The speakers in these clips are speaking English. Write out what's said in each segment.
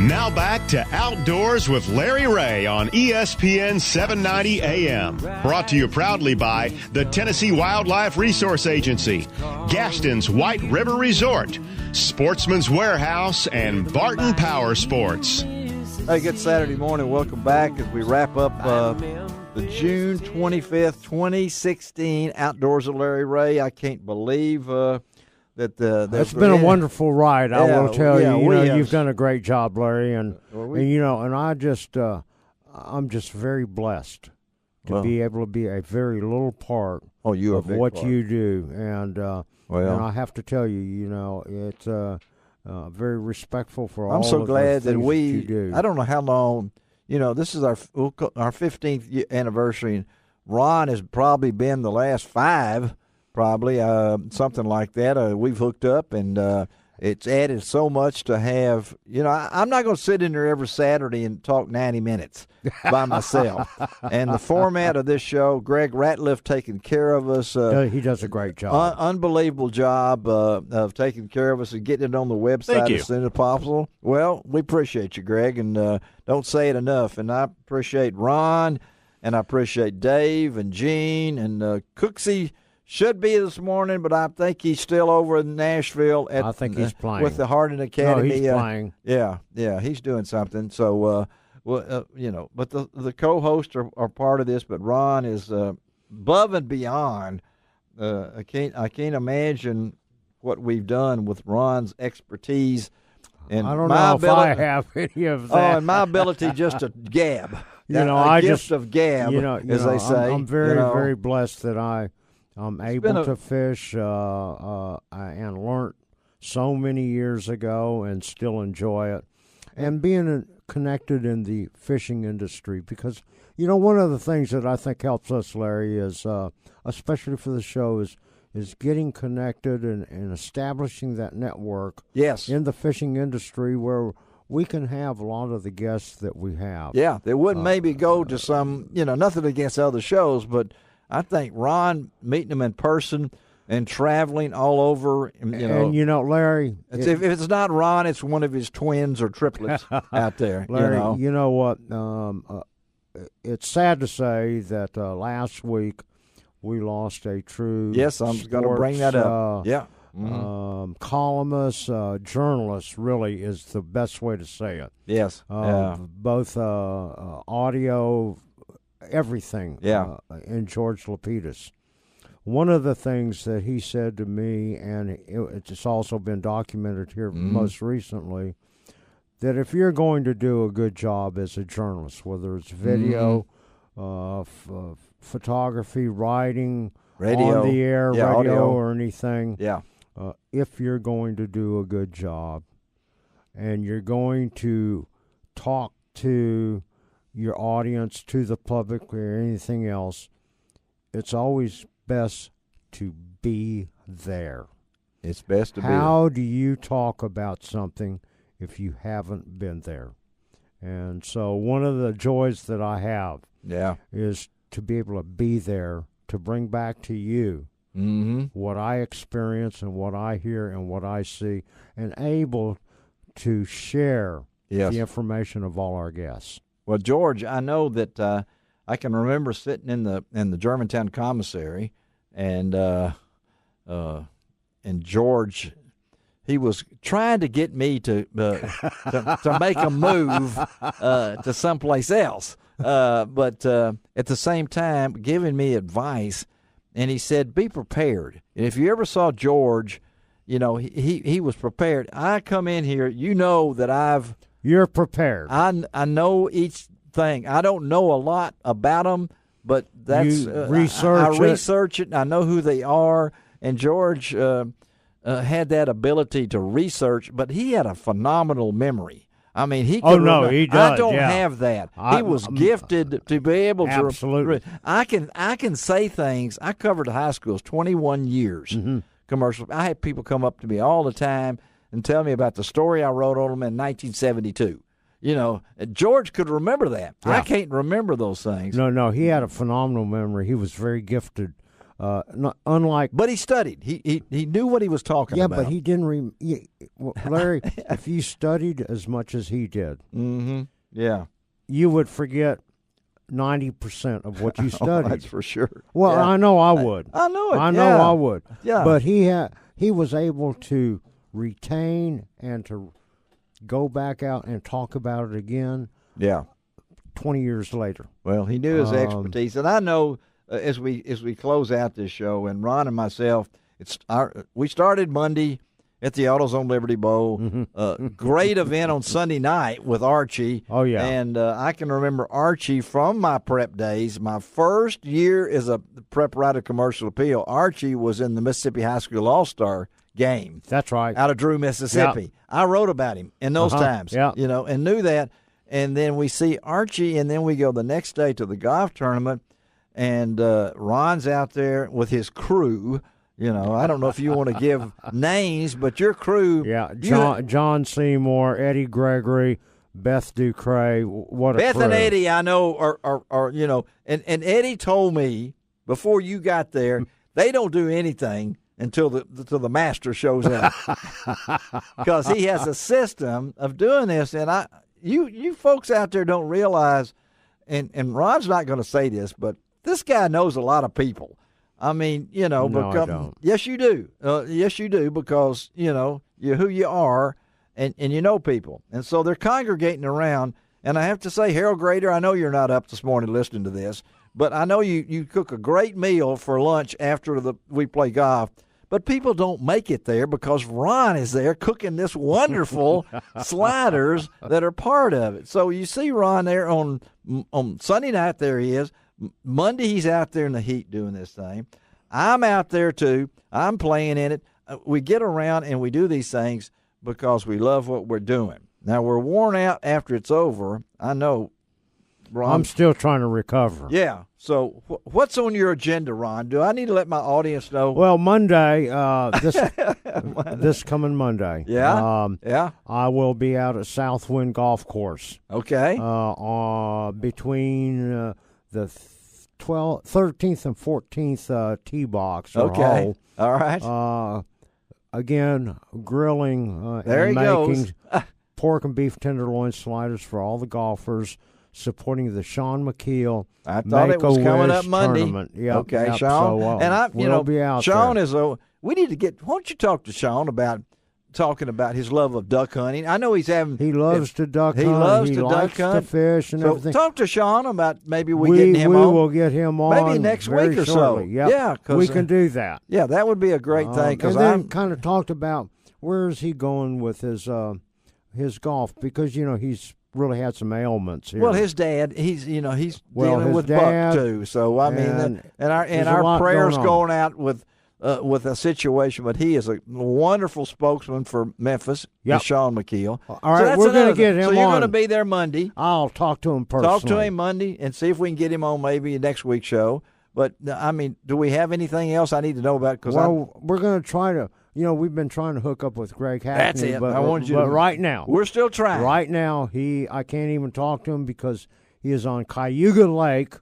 Now back to Outdoors with Larry Ray on ESPN 790 AM. Brought to you proudly by the Tennessee Wildlife Resource Agency, Gaston's White River Resort, Sportsman's Warehouse, and Barton Power Sports. Hey, good Saturday morning. Welcome back as we wrap up the June 25th, 2016 Outdoors with Larry Ray. I can't believe it's been a wonderful ride. I will tell you. You've done a great job, Larry, and I'm just very blessed to be able to be a very little part of what you do, and I have to tell you, it's very respectful for all. I'm so glad that you do. I don't know how long. This is our 15th anniversary, and Ron has probably been the last 5. Probably something like that. We've hooked up, and it's added so much to have. I'm not going to sit in there every Saturday and talk 90 minutes by myself. And the format of this show, Greg Ratliff taking care of us. He does a great job. Unbelievable job of taking care of us and getting it on the website as soon as possible. Well, we appreciate you, Greg, and don't say it enough. And I appreciate Ron, and I appreciate Dave and Gene and Cooksey. Should be this morning, but I think he's still over in Nashville. I think he's playing with the Hardin Academy. No, he's playing. Yeah, he's doing something. So, but the co-hosts are part of this. But Ron is above and beyond. I can't imagine what we've done with Ron's expertise. And I don't know if I have any of that. Oh, and my ability just to gab. Gift of gab, as they say. I'm very, very blessed that I'm able to fish and learned so many years ago and still enjoy it. And being connected in the fishing industry, because, one of the things that I think helps us, Larry, is especially for the show, is getting connected and establishing that network in the fishing industry where we can have a lot of the guests that we have. Yeah, they wouldn't maybe go to some, nothing against other shows, but I think Ron meeting them in person and traveling all over, Larry. If it's not Ron, it's one of his twins or triplets out there. Larry, you know what? It's sad to say that last week we lost a true. Yes, I'm going to bring that up. Columnist, journalist, really is the best way to say it. Yes. Both audio. Everything in George Lapidus. One of the things that he said to me, and it's also been documented here most recently, that if you're going to do a good job as a journalist, whether it's video, photography, writing, radio, on the air, radio, audio, or anything, if you're going to do a good job and you're going to talk to your audience, to the public, or anything else, it's always best to be there. It's best to be there. How do you talk about something if you haven't been there? And so one of the joys that I have is to be able to be there, to bring back to you what I experience and what I hear and what I see, and able to share the information of all our guests. Well, George, I know that I can remember sitting in the Germantown commissary, and George, he was trying to get me to make a move to someplace else, but at the same time giving me advice. And he said, "Be prepared." And if you ever saw George, he was prepared. I come in here, that You're prepared. I know each thing. I don't know a lot about them, but that's I research it. And I know who they are. And George had that ability to research, but he had a phenomenal memory. I mean, he could he does. I don't have that. He was gifted to be able to. Absolutely. I can say things. I covered high schools 21 years. Commercial. I had people come up to me all the time and tell me about the story I wrote on them in 1972. George could remember that. I can't remember those things. No, he had a phenomenal memory. He was very gifted unlike. But he studied. He knew what he was talking about. Yeah, but he didn't. Larry, if you studied as much as he did, yeah, you would forget 90% of what you studied. That's for sure. Well, yeah. I know I would. I know it. I know I would. Yeah. But he was able to retain and to go back out and talk about it again. Yeah. 20 years later. Well, he knew his expertise, and I know as we close out this show, and Ron and myself, we started Monday at the AutoZone Liberty Bowl. Great event on Sunday night with Archie. Oh, yeah. And I can remember Archie from my prep days. My first year as a prep writer commercial appeal, Archie was in the Mississippi High School All-Star game. That's right. Out of Drew, Mississippi. Yep. I wrote about him in those times, and knew that. And then we see Archie, and then we go the next day to the golf tournament, and Ron's out there with his crew. I don't know if you want to give names, but your crew. Yeah, John Seymour, Eddie Gregory, Beth Ducray. What a Beth crew. and Eddie, I know, are and Eddie told me before you got there, they don't do anything until the master shows up, because he has a system of doing this, and you folks out there don't realize, and Ron's not going to say this, but this guy knows a lot of people. I mean, No, I don't. Yes, you do. Yes, you do, because, you're who you are, and you know people. And so they're congregating around. And I have to say, Harold Grader, I know you're not up this morning listening to this, but I know you cook a great meal for lunch after we play golf. But people don't make it there because Ron is there cooking this wonderful sliders that are part of it. So you see Ron there on Sunday night, there he is. Monday, he's out there in the heat doing this thing. I'm out there, too. I'm playing in it. We get around and we do these things because we love what we're doing. Now, we're worn out after it's over. I know, Ron. I'm still trying to recover. Yeah. So what's on your agenda, Ron? Do I need to let my audience know? Well, Monday, this coming Monday. Yeah. I will be out at Southwind Golf Course. Okay. Between the 13th and 14th tee box. Okay. Hole. All right. Again, grilling there and he making goes. pork and beef tenderloin sliders for all the golfers, supporting the Sean McKeel. I thought it was coming up Monday. Tournament. Yep, okay, yep. Sean. So, and we'll be out Sean there. is a. We need to get. Why don't you talk to Sean about talking about his love of duck hunting? I know he's having. He loves to duck hunt. He loves he to likes duck hunt. to fish and so everything. Talk to Sean about maybe getting him we on. We will get him on maybe next very week or shortly. so. Yep. Yeah, we can do that. Yeah, that would be a great thing. And then kind of talked about where is he going with his golf, because he's really had some ailments here. Well, his dad, he's dealing with dad, Buck too. So I mean, and our prayers going out with a situation. But he is a wonderful spokesman for Memphis, Sean McKeel. All right, we're going to get him on. So you're going to be there Monday. I'll talk to him personally. Talk to him Monday and see if we can get him on maybe next week's show. But I mean, do we have anything else I need to know about? We're going to try to. We've been trying to hook up with Greg Hackney. That's it. But, I want you. But right now, we're still trying. Right now, I can't even talk to him because he is on Cayuga Lake,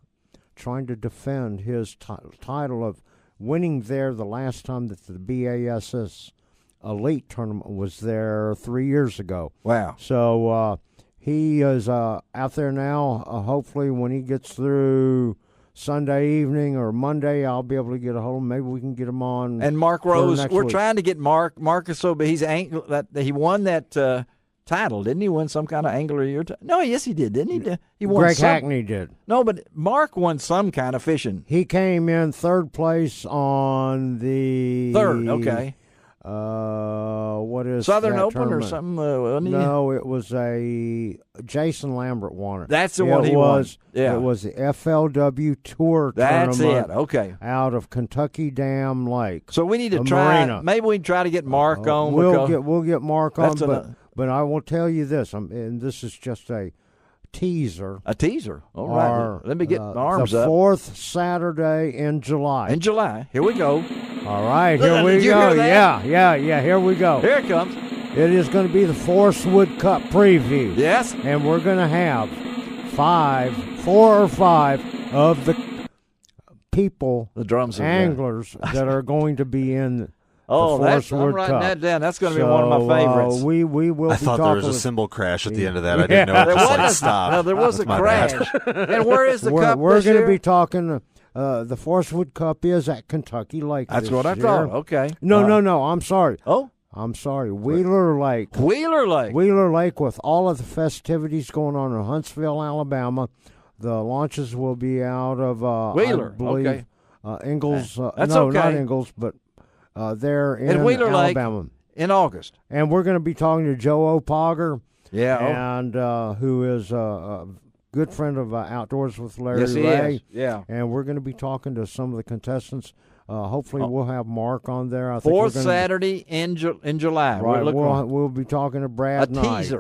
trying to defend his title of winning there the last time that the BASS Elite Tournament was there 3 years ago. Wow. So he is out there now. Hopefully, when he gets through Sunday evening or Monday, I'll be able to get a hold of him. Maybe we can get him on. And Mark Rose, we're week. trying to get Mark. Marcus, so but he won that title, didn't he? Win some kind of Angler of the Year? No, yes, he did, didn't he? He won. Greg Hackney did. No, but Mark won some kind of fishing. He came in third place on the third. Okay. What is Southern that Open tournament? or something? No, it was a Jason Lambert won it. That's the one he won. Yeah. It was the FLW Tour That's tournament. It. Okay. Out of Kentucky Dam Lake. So we need to try. Marina. Maybe we can try to get Mark on. We'll get Mark on. But I will tell you this, and this is just a teaser. A teaser. All right. Let me get my arms up. The fourth Saturday in July. In July. Here we go. All right. Here we go. Yeah. Here we go. Here it comes. It is going to be the Forest Wood Cup preview. Yes. And we're going to have 4 or 5 of the people, the drums anglers that are going to be in. I'm writing that down. That's going to be one of my favorites. We will. I thought there was a cymbal crash at the end of that. I didn't know it just stopped. No, there was a crash. And where is the cup? We're going to be talking. The Forestwood Cup is at Kentucky Lake. That's what I thought. Okay. No. I'm sorry. Oh. I'm sorry. Wheeler Lake. Wheeler Lake with all of the festivities going on in Huntsville, Alabama. The launches will be out of Wheeler. I believe, Ingalls. That's no, okay. not Ingalls, but they're in Wheeler Alabama Lake in August. And we're going to be talking to Joe O'Pogger. Yeah. And who is a good friend of Outdoors with Larry yes, he Ray. is. Yeah. And we're going to be talking to some of the contestants. Hopefully, we'll have Mark on there. I think Fourth Saturday in July. Right. We'll be talking to Brad Knight.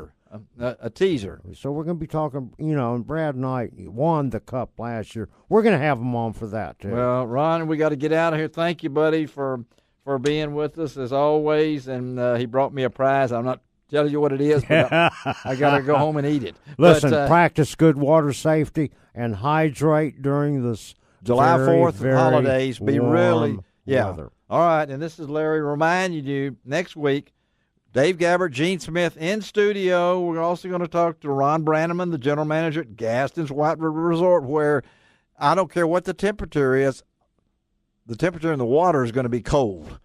A teaser. So we're going to be talking, and Brad Knight won the Cup last year. We're going to have him on for that, too. Well, Ron, we got to get out of here. Thank you, buddy, for being with us, as always. And he brought me a prize. I'm not telling you what it is, but I got to go home and eat it. Listen, practice good water safety and hydrate during this July 4th holidays. Be really weather. All right, and this is Larry reminding you next week, Dave Gabbert, Gene Smith in studio. We're also going to talk to Ron Brannaman, the general manager at Gaston's White River Resort, where I don't care what the temperature is, the temperature in the water is going to be cold,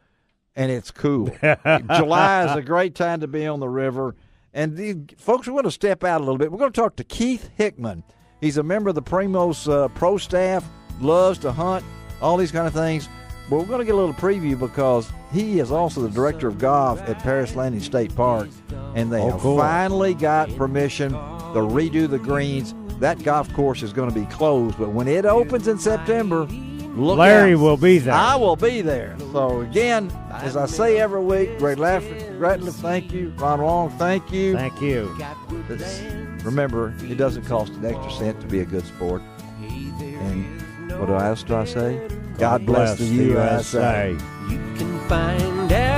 and it's cool. July is a great time to be on the river. And these folks, we're going to step out a little bit. We're going to talk to Keith Hickman. He's a member of the Primos Pro staff, loves to hunt, all these kind of things. But we're going to get a little preview because he is also the director of golf at Paris Landing State Park, and they have finally got permission to redo the greens. That golf course is going to be closed, but when it opens in September, Larry will be there. I will be there. So, again, as I say every week, Greg Ratliff, thank you. Ron Long, thank you. Thank you. Remember, it doesn't cost an extra cent to be a good sport. And what else do I say? God bless the USA. You can find out